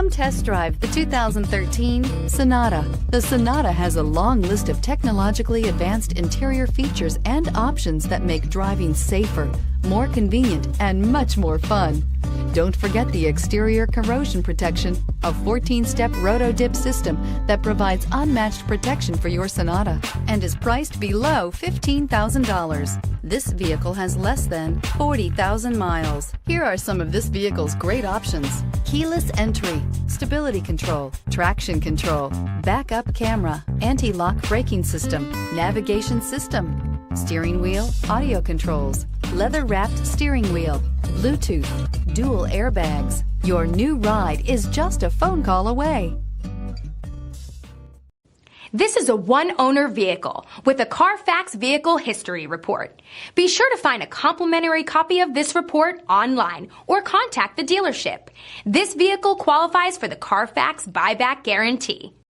Come test drive the 2013 Sonata. The Sonata has a long list of technologically advanced interior features and options that make driving safer, more convenient, and much more fun. Don't forget the exterior corrosion protection, a 14-step roto-dip system that provides unmatched protection for your Sonata and is priced below $15,000. This vehicle has less than 40,000 miles. Here are some of this vehicle's great options: keyless entry, stability control, traction control, backup camera, anti-lock braking system, navigation system, steering wheel audio controls, leather-wrapped steering wheel, Bluetooth, dual airbags. Your new ride is just a phone call away. This is a one-owner vehicle with a Carfax Vehicle History Report. Be sure to find a complimentary copy of this report online or contact the dealership. This vehicle qualifies for the Carfax Buyback Guarantee.